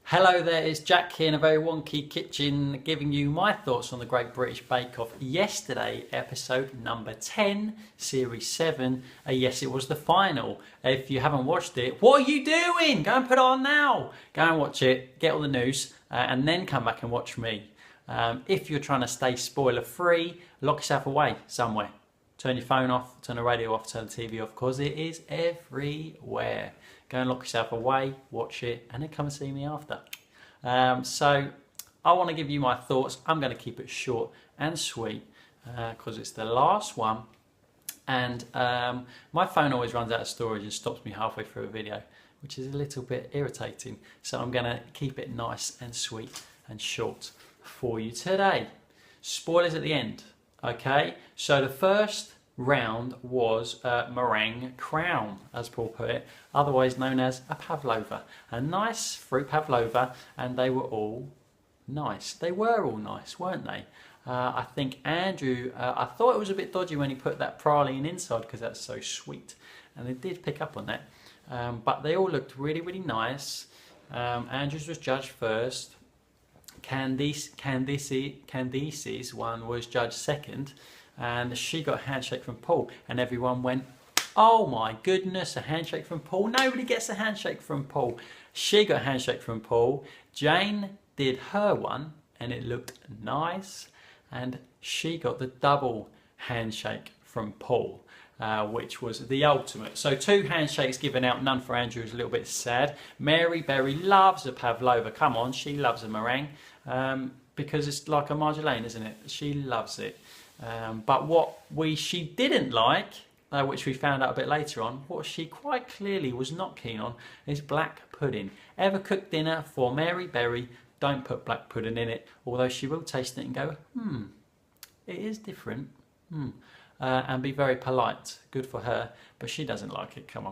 Hello there, it's Jack here in a very wonky kitchen giving you my thoughts on the Great British Bake Off yesterday, episode number 10, series 7. Yes, it was the final. If you haven't watched it, what are you doing? Go and put it on now. Go and watch it, get all the news, and then come back and watch me. If you're trying to stay spoiler free, lock yourself away somewhere. Turn your phone off, turn the radio off, turn the TV off, because it is everywhere. Go and lock yourself away, watch it, and then come and see me after. So I want to give you my thoughts. I'm going to keep it short and sweet because it's the last one. And my phone always runs out of storage and stops me halfway through a video, which is a little bit irritating. So I'm going to keep it nice and sweet and short for you today. Spoilers at the end. Okay, so the first round was a meringue crown, as Paul put it, otherwise known as a pavlova. A nice fruit pavlova, and they were all nice. They were all nice, weren't they? I think Andrew, I thought it was a bit dodgy when he put that praline inside because that's so sweet, and they did pick up on that. But they all looked really, really nice. Andrew's was judged first. Candice's one was judged second, and she got a handshake from Paul, and everyone went, oh my goodness, a handshake from Paul. Nobody gets a handshake from Paul. She got a handshake from Paul. Jane did her one, and it looked nice, and she got the double handshake from Paul. Which was the ultimate. So 2 handshakes given out, none for Andrew, is a little bit sad. Mary Berry loves a pavlova. Come on, she loves a meringue because it's like a marjolaine, isn't it? She loves it. But what she didn't like, which we found out a bit later on, what she quite clearly was not keen on, is black pudding. Ever cook dinner for Mary Berry, don't put black pudding in it, although she will taste it and go, it is different. And be very polite. Good for her, but she doesn't like it. Come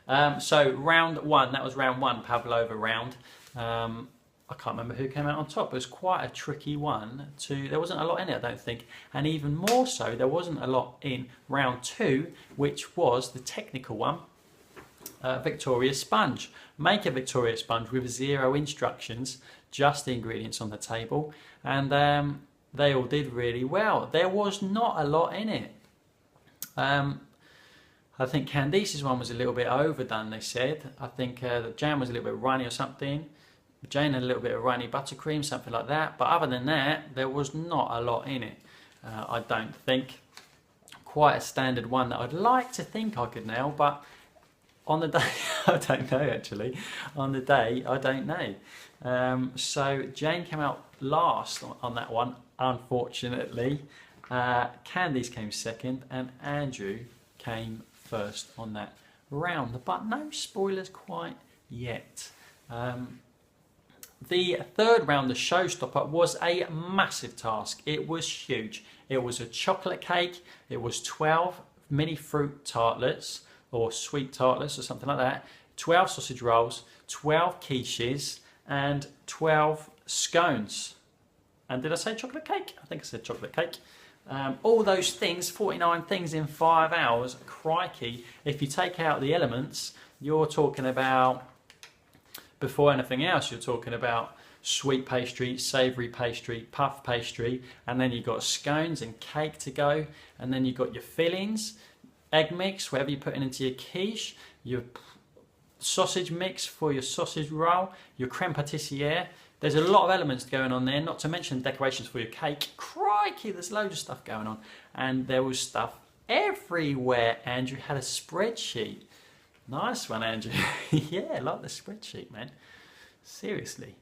on. So round 1, that was round 1, pavlova round. I can't remember who came out on top. It was quite a tricky one. There wasn't a lot in it, I don't think. And even more so, there wasn't a lot in round 2, which was the technical one. Victoria sponge. Make a Victoria sponge with 0 instructions, just the ingredients on the table. And they all did really well. There was not a lot in it. I think Candice's one was a little bit overdone, they said. I think the jam was a little bit runny or something. Jane had a little bit of runny buttercream, something like that. But other than that, there was not a lot in it. I don't think. Quite a standard one that I'd like to think I could nail, but on the day, I don't know actually. On the day, I don't know. So Jane came out last on that one, unfortunately. Candice came second, and Andrew came first on that round. But no spoilers quite yet. The third round, the showstopper, was a massive task. It was huge. It was a chocolate cake. It was 12 mini fruit tartlets, or sweet tartlets, or something like that. 12 sausage rolls, 12 quiches, and 12 scones. And did I say chocolate cake? I think I said chocolate cake. All those things, 49 things in 5 hours. Crikey. If you take out the elements, you're talking about, before anything else, you're talking about sweet pastry, savoury pastry, puff pastry, and then you've got scones and cake to go, and then you've got your fillings, egg mix, whatever you're putting into your quiche, your sausage mix for your sausage roll, your creme pâtissière. There's a lot of elements going on there, not to mention decorations for your cake. Crikey, there's loads of stuff going on. And there was stuff everywhere. Andrew had a spreadsheet. Nice one, Andrew. Yeah, I like the spreadsheet, man. Seriously.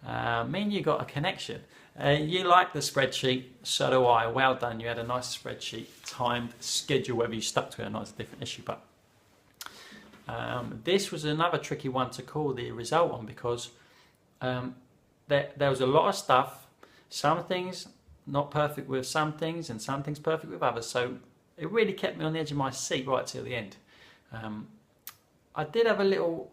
Me and you got a connection. You like the spreadsheet, so do I. Well done, you had a nice spreadsheet, timed schedule, whether you stuck to it or not is a different issue. But this was another tricky one to call the result on, because there was a lot of stuff. Some things not perfect with some things, and some things perfect with others. So it really kept me on the edge of my seat right till the end. I did have a little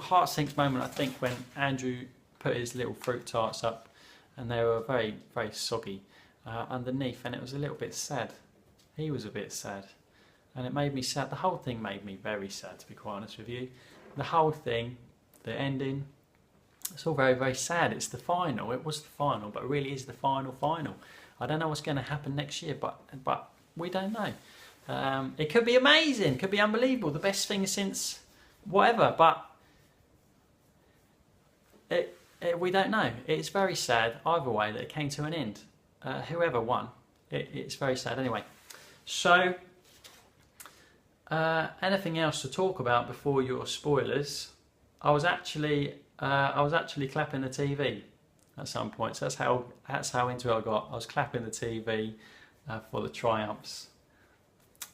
heart sinks moment, I think, when Andrew put his little fruit tarts up, and they were very, very soggy underneath, and it was a little bit sad. He was a bit sad, and it made me sad. The whole thing made me very sad, to be quite honest with you. The whole thing, the ending, it's all very, very sad. It's the final. It was the final, but it really is the final. I don't know what's going to happen next year, but we don't know. It could be amazing, could be unbelievable, the best thing since whatever, but we don't know. It's very sad either way that it came to an end. Whoever won, it's very sad anyway. So, anything else to talk about before your spoilers? I was actually clapping the TV at some point. So that's how into it I got. I was clapping the TV for the triumphs.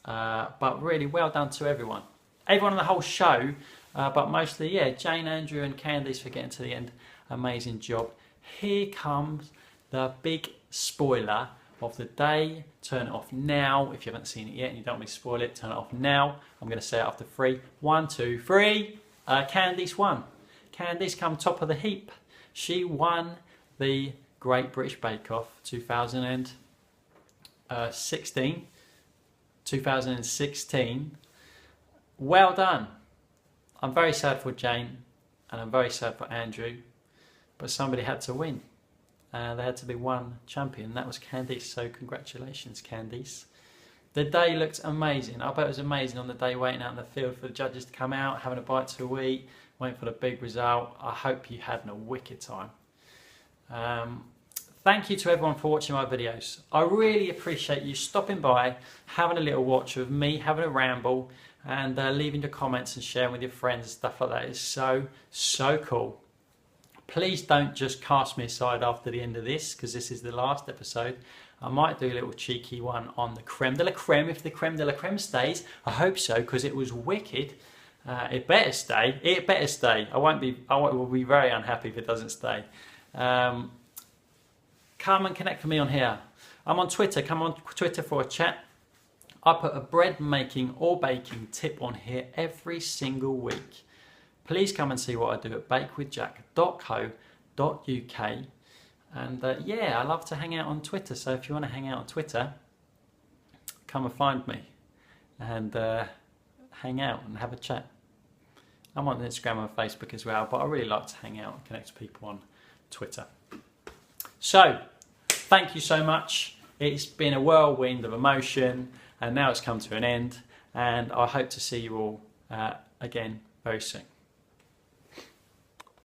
But really, well done to everyone on the whole show. But mostly, yeah, Jane, Andrew, and Candice for getting to the end. Amazing job. Here comes the big spoiler of the day. Turn it off now if you haven't seen it yet and you don't want me to spoil it. Turn it off now. I'm going to say it after 3. 1, 2, 3. Candice won. Candice come top of the heap. She won the Great British Bake Off 2016. Well done. I'm very sad for Jane and I'm very sad for Andrew, but somebody had to win. There had to be one champion, that was Candice, so congratulations Candice. The day looked amazing. I bet it was amazing on the day waiting out in the field for the judges to come out, having a bite to eat, waiting for the big result. I hope you had a wicked time. Thank you to everyone for watching my videos. I really appreciate you stopping by, having a little watch of me, having a ramble, and leaving your comments and sharing with your friends and stuff like that. It's so cool. Please don't just cast me aside after the end of this, because this is the last episode. I might do a little cheeky one on the creme de la creme, if the creme de la creme stays. I hope so, because it was wicked. It better stay. It better stay. I will be very unhappy if it doesn't stay. Come and connect with me on here. I'm on Twitter. Come on Twitter for a chat. I put a bread making or baking tip on here every single week. Please come and see what I do at bakewithjack.co.uk. And yeah, I love to hang out on Twitter. So if you want to hang out on Twitter, come and find me and hang out and have a chat. I'm on Instagram and Facebook as well, but I really like to hang out and connect to people on Twitter. So, thank you so much. It's been a whirlwind of emotion, and now it's come to an end, and I hope to see you all again very soon.